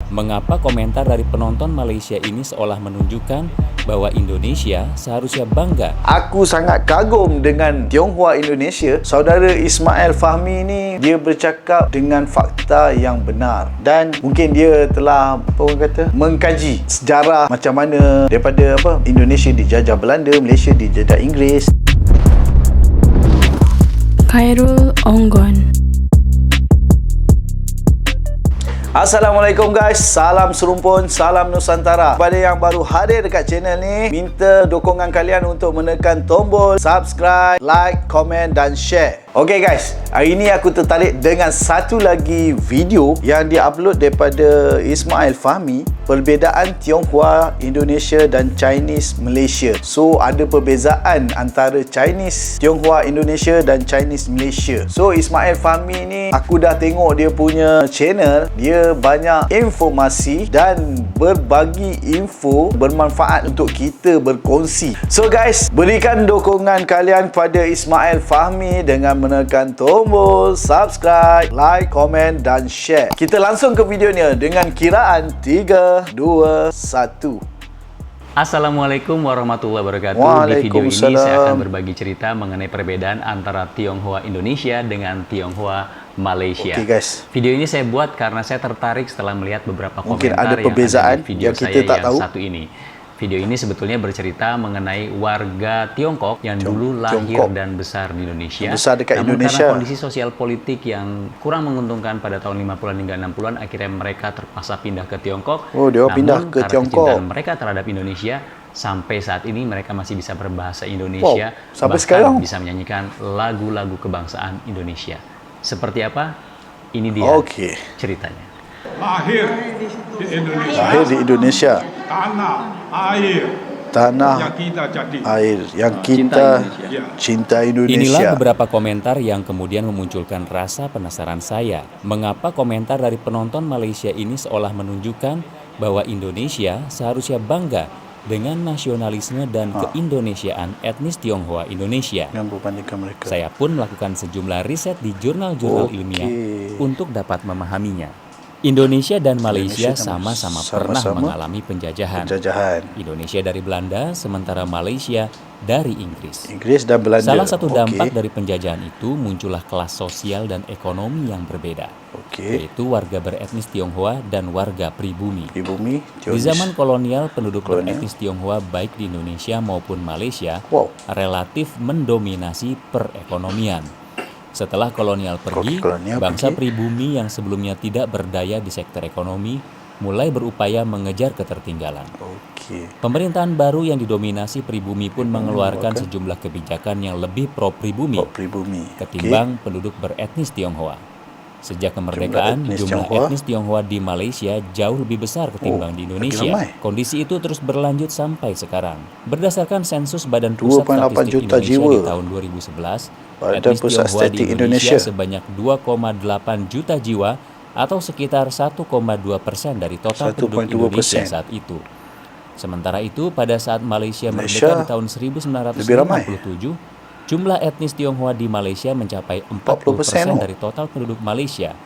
Mengapa komentar dari penonton Malaysia ini seolah menunjukkan bahwa Indonesia seharusnya bangga? Aku sangat kagum dengan Tionghoa Indonesia. Saudara Ismail Fahmi ni, dia bercakap dengan fakta yang benar. Dan mungkin dia telah, mengkaji sejarah macam mana daripada Indonesia dijajah Belanda, Malaysia dijajah Inggeris. Khairul Onggon. Assalamualaikum guys, salam serumpun, salam Nusantara. Kepada yang baru hadir dekat channel ni, minta dukungan kalian untuk menekan tombol subscribe, like, komen dan share. Okay guys, hari ni aku tertarik dengan satu lagi video yang dia-upload daripada Ismail Fahmi, perbezaan Tionghoa Indonesia dan Chinese Malaysia. So ada perbezaan antara Chinese Tionghoa Indonesia dan Chinese Malaysia. So Ismail Fahmi ni, aku dah tengok dia punya channel, dia banyak informasi dan berbagi info bermanfaat untuk kita berkongsi. So guys, berikan dukungan kalian kepada Ismail Fahmi dengan menekan tombol subscribe, like, komen dan share. Kita langsung ke videonya dengan kiraan 3, 2, 1. Assalamualaikum warahmatullahi wabarakatuh. Di video ini saya akan berbagi cerita mengenai perbedaan antara Tionghoa Indonesia dengan Tionghoa Malaysia. Okay, guys. Video ini saya buat karena saya tertarik setelah melihat beberapa mungkin komentar ada perbezaan yang ada di video yang kita saya tak yang tahu. satu ini. Video ini sebetulnya bercerita mengenai warga Tiongkok yang dulu lahir dan besar di Indonesia. Besar dekat Namun Indonesia. karena kondisi sosial politik yang kurang menguntungkan pada tahun 50-an hingga 60-an, akhirnya mereka terpaksa pindah ke Tiongkok. Oh, dia pindah ke Tiongkok. Kecintaan mereka terhadap Indonesia, sampai saat ini mereka masih bisa berbahasa Indonesia. Wow, sampai bahkan sekarang bisa menyanyikan lagu-lagu kebangsaan Indonesia. Seperti apa? Ini dia ceritanya. Lahir di Indonesia. Lahir di Indonesia. Tanah yang kita jadi. Air yang kita cinta Indonesia. Inilah beberapa komentar yang kemudian memunculkan rasa penasaran saya. Mengapa komentar dari penonton Malaysia ini seolah menunjukkan bahwa Indonesia seharusnya bangga dengan nasionalisme dan keindonesiaan etnis Tionghoa Indonesia. Mereka. Saya pun melakukan sejumlah riset di jurnal-jurnal ilmiah untuk dapat memahaminya. Indonesia dan Malaysia sama-sama pernah mengalami penjajahan. Indonesia dari Belanda, sementara Malaysia dari Inggris. Inggris dan Belanda. Salah satu dampak dari penjajahan itu muncullah kelas sosial dan ekonomi yang berbeda, yaitu warga beretnis Tionghoa dan warga pribumi. Di zaman kolonial, penduduk beretnis Tionghoa baik di Indonesia maupun Malaysia relatif mendominasi perekonomian. Setelah kolonial pergi, bangsa pribumi yang sebelumnya tidak berdaya di sektor ekonomi mulai berupaya mengejar ketertinggalan. Pemerintahan baru yang didominasi pribumi pun mengeluarkan sejumlah kebijakan yang lebih pro-pribumi ketimbang penduduk beretnis Tionghoa. Sejak kemerdekaan, jumlah etnis Tionghoa di Malaysia jauh lebih besar ketimbang di Indonesia. Kondisi itu terus berlanjut sampai sekarang. Berdasarkan sensus Badan Pusat Statistik Indonesia di tahun 2011, etnis Tionghoa di Indonesia sebanyak 2,8 juta jiwa atau sekitar 1,2% dari total penduduk Indonesia saat itu. Sementara itu, pada saat Malaysia merdeka di tahun 1957, jumlah etnis Tionghoa di Malaysia mencapai 40% dari total penduduk Malaysia.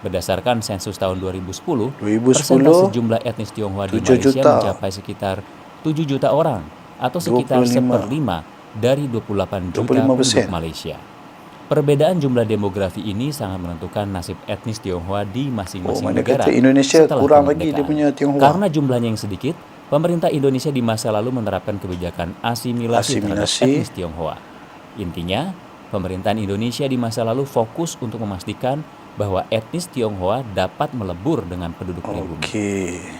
Berdasarkan sensus tahun 2010, persentase jumlah etnis Tionghoa di Malaysia mencapai sekitar 7 juta orang atau sekitar 1/5 dari 28 juta penduduk Malaysia. Perbedaan jumlah demografi ini sangat menentukan nasib etnis Tionghoa di masing-masing negara. Indonesia setelah kurang lagi dia punya Tionghoa. Karena jumlahnya yang sedikit, pemerintah Indonesia di masa lalu menerapkan kebijakan asimilasi terhadap etnis Tionghoa. Intinya, pemerintahan Indonesia di masa lalu fokus untuk memastikan bahwa etnis Tionghoa dapat melebur dengan penduduk pribumi.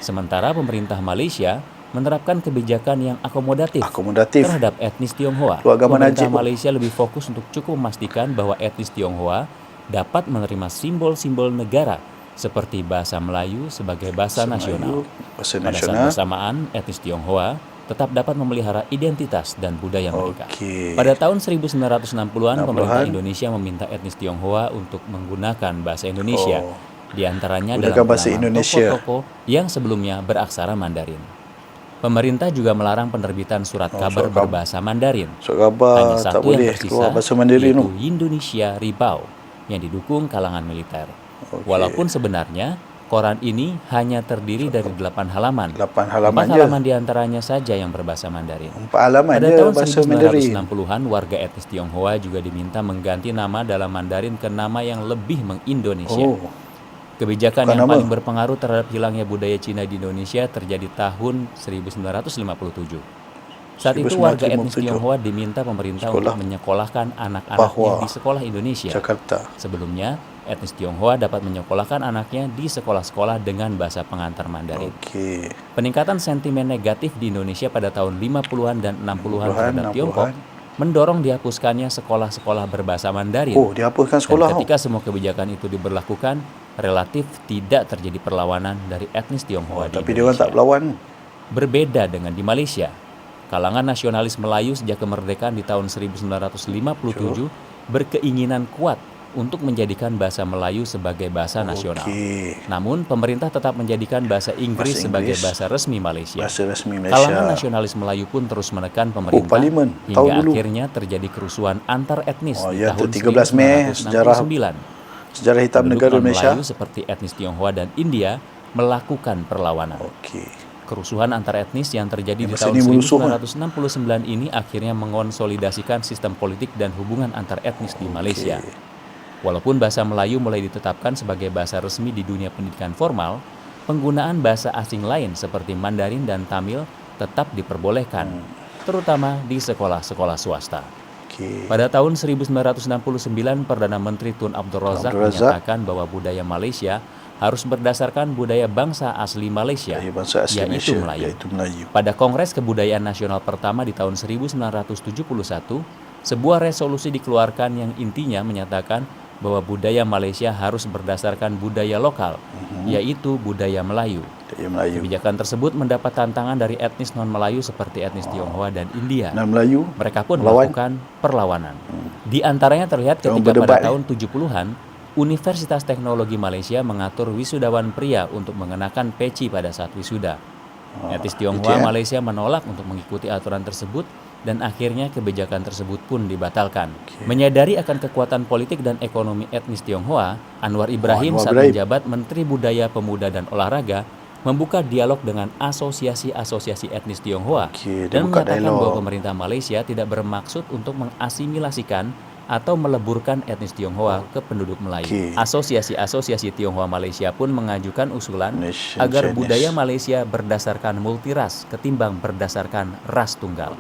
Sementara pemerintah Malaysia menerapkan kebijakan yang akomodatif terhadap etnis Tionghoa. Pemerintah Malaysia lebih fokus untuk cukup memastikan bahwa etnis Tionghoa dapat menerima simbol-simbol negara seperti bahasa Melayu sebagai bahasa nasional. Pada saat bersamaan, etnis Tionghoa tetap dapat memelihara identitas dan budaya mereka. Pada tahun 1960-an, pemerintah Indonesia meminta etnis Tionghoa untuk menggunakan bahasa Indonesia. Di antaranya dalam toko-toko yang sebelumnya beraksara Mandarin. Pemerintah juga melarang penerbitan surat kabar berbahasa Mandarin. Hanya satu yang tersisa, yaitu Indonesia Ribau, yang didukung kalangan militer. Walaupun sebenarnya koran ini hanya terdiri dari 8 halaman. 8 halaman 4 halaman diantaranya saja yang berbahasa Mandarin. 4 halaman Pada je tahun bahasa Mandarin. 1960-an, warga etnis Tionghoa juga diminta mengganti nama dalam Mandarin ke nama yang lebih mengindonesia. Kebijakan yang paling berpengaruh terhadap hilangnya budaya Cina di Indonesia terjadi tahun 1957. Saat itu warga etnis Tionghoa diminta pemerintah untuk menyekolahkan anak-anaknya di sekolah Indonesia. Jakarta. Sebelumnya, etnis Tionghoa dapat menyekolahkan anaknya di sekolah-sekolah dengan bahasa pengantar Mandarin. Peningkatan sentimen negatif di Indonesia pada tahun 50-an dan 60-an terhadap Tiongkok mendorong dihapuskannya sekolah-sekolah berbahasa Mandarin. Dihapuskan sekolah. Dan ketika semua kebijakan itu diberlakukan, relatif tidak terjadi perlawanan dari etnis Tionghoa di Indonesia. Tapi dia orang tak berlawan. Berbeda dengan di Malaysia. Kalangan nasionalis Melayu sejak kemerdekaan di tahun 1957 berkeinginan kuat untuk menjadikan bahasa Melayu sebagai bahasa nasional. Namun, pemerintah tetap menjadikan bahasa Inggris sebagai bahasa resmi Malaysia. Kalangan nasionalis Melayu pun terus menekan pemerintah hingga akhirnya terjadi kerusuhan antar etnis di tahun 13 Mei 1969. Sejarah hitam negara Indonesia. Melayu seperti etnis Tionghoa dan India melakukan perlawanan. Kerusuhan antar etnis yang terjadi di tahun 1969 ini akhirnya mengonsolidasikan sistem politik dan hubungan antar etnis di Malaysia. Walaupun bahasa Melayu mulai ditetapkan sebagai bahasa resmi di dunia pendidikan formal, penggunaan bahasa asing lain seperti Mandarin dan Tamil tetap diperbolehkan, terutama di sekolah-sekolah swasta. Pada tahun 1969, Perdana Menteri Tun Abdul Razak menyatakan bahwa budaya Malaysia harus berdasarkan budaya bangsa asli Malaysia, yaitu Melayu. Pada Kongres Kebudayaan Nasional pertama di tahun 1971, sebuah resolusi dikeluarkan yang intinya menyatakan bahwa budaya Malaysia harus berdasarkan budaya lokal, yaitu budaya Melayu. Kebijakan tersebut mendapat tantangan dari etnis non-Melayu seperti etnis Tionghoa dan India. Mereka pun melakukan perlawanan. Di antaranya terlihat ketika pada tahun 70-an, Universitas Teknologi Malaysia mengatur wisudawan pria untuk mengenakan peci pada saat wisuda. Etnis Tionghoa Malaysia menolak untuk mengikuti aturan tersebut dan akhirnya kebijakan tersebut pun dibatalkan. Menyadari akan kekuatan politik dan ekonomi etnis Tionghoa, Anwar Ibrahim saat menjabat Menteri Budaya, Pemuda dan Olahraga membuka dialog dengan asosiasi-asosiasi etnis Tionghoa dan mengatakan bahwa pemerintah Malaysia tidak bermaksud untuk mengasimilasikan atau meleburkan etnis Tionghoa ke penduduk Melayu. Asosiasi-asosiasi Tionghoa Malaysia pun mengajukan usulan agar budaya Malaysia berdasarkan multiras ketimbang berdasarkan ras tunggal.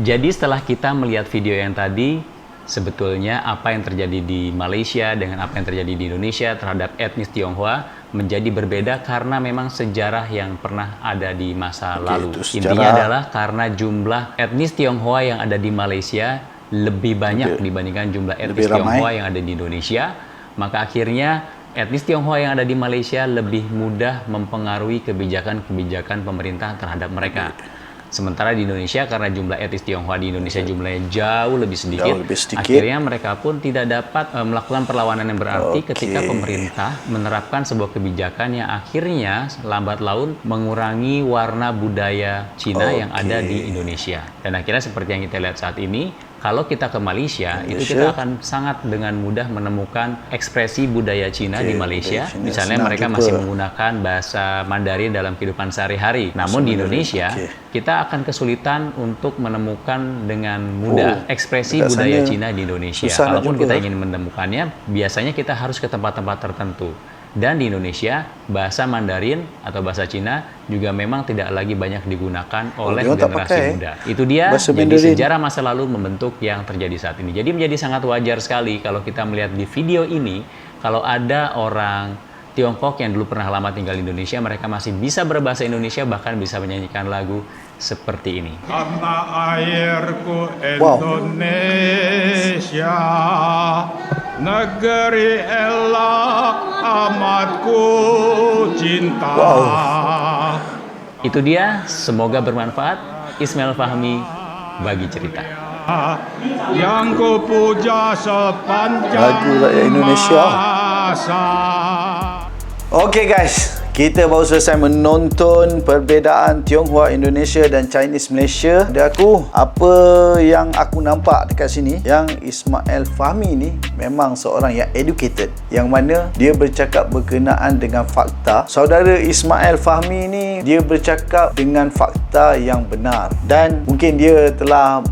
Jadi setelah kita melihat video yang tadi, sebetulnya apa yang terjadi di Malaysia dengan apa yang terjadi di Indonesia terhadap etnis Tionghoa menjadi berbeda karena memang sejarah yang pernah ada di masa lalu. Intinya adalah karena jumlah etnis Tionghoa yang ada di Malaysia lebih banyak dibandingkan jumlah etnis Tionghoa yang ada di Indonesia, maka akhirnya etnis Tionghoa yang ada di Malaysia lebih mudah mempengaruhi kebijakan-kebijakan pemerintah terhadap mereka. Sementara di Indonesia, karena jumlah etnis Tionghoa di Indonesia jumlahnya jauh lebih sedikit, akhirnya mereka pun tidak dapat melakukan perlawanan yang berarti ketika pemerintah menerapkan sebuah kebijakan yang akhirnya lambat laun mengurangi warna budaya Cina yang ada di Indonesia. Dan akhirnya seperti yang kita lihat saat ini, kalau kita ke Malaysia, itu kita akan sangat dengan mudah menemukan ekspresi budaya Cina di Malaysia. Misalnya mereka masih menggunakan bahasa Mandarin dalam kehidupan sehari-hari. Namun di Indonesia, kita akan kesulitan untuk menemukan dengan mudah ekspresi budaya Cina di Indonesia. Kalaupun kita ingin menemukannya, biasanya kita harus ke tempat-tempat tertentu. Dan di Indonesia, bahasa Mandarin atau bahasa Cina juga memang tidak lagi banyak digunakan oleh generasi muda. Itu dia, jadi sejarah masa lalu membentuk yang terjadi saat ini. Jadi menjadi sangat wajar sekali kalau kita melihat di video ini, kalau ada orang Tiongkok yang dulu pernah lama tinggal di Indonesia, mereka masih bisa berbahasa Indonesia, bahkan bisa menyanyikan lagu seperti ini. Tanah airku Indonesia, negeri elok amatku cinta. Itu dia, semoga bermanfaat. Ismail Fahmi, Bagi Cerita. Yang ku puja sepanjang lagu rakyat Indonesia. masa. Okey guys, Kita baru selesai menonton perbezaan Tionghoa Indonesia dan Chinese Malaysia. Dan apa yang aku nampak dekat sini, yang Ismail Fahmi ni memang seorang yang educated, yang mana dia bercakap berkenaan dengan fakta. Saudara Ismail Fahmi ni dia bercakap dengan fakta yang benar, dan mungkin dia telah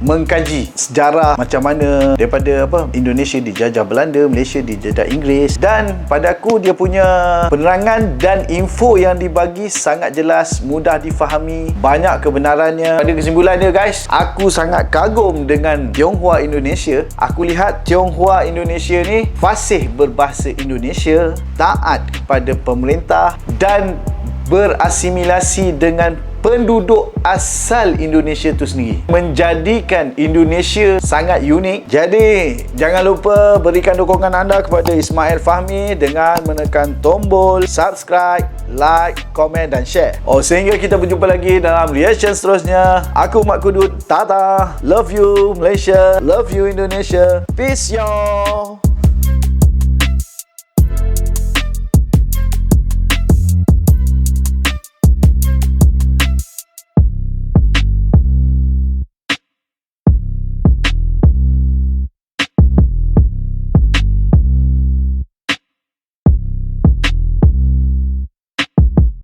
mengkaji sejarah macam mana daripada Indonesia dijajah Belanda, Malaysia dijajah Inggeris, dan pada aku dia punya penerangan dan info yang dibagi sangat jelas, mudah difahami, banyak kebenarannya. Pada kesimpulannya guys, aku sangat kagum dengan Tionghoa Indonesia. Aku lihat Tionghoa Indonesia ni fasih berbahasa Indonesia, taat kepada pemerintah dan berasimilasi dengan penduduk asal Indonesia tu sendiri, menjadikan Indonesia sangat unik. Jadi jangan lupa berikan dukungan anda kepada Ismail Fahmi dengan menekan tombol subscribe, like, komen dan share. Sehingga kita berjumpa lagi dalam reaction seterusnya. Aku Mak Kudut, tata, love you Malaysia, love you Indonesia, peace y'all.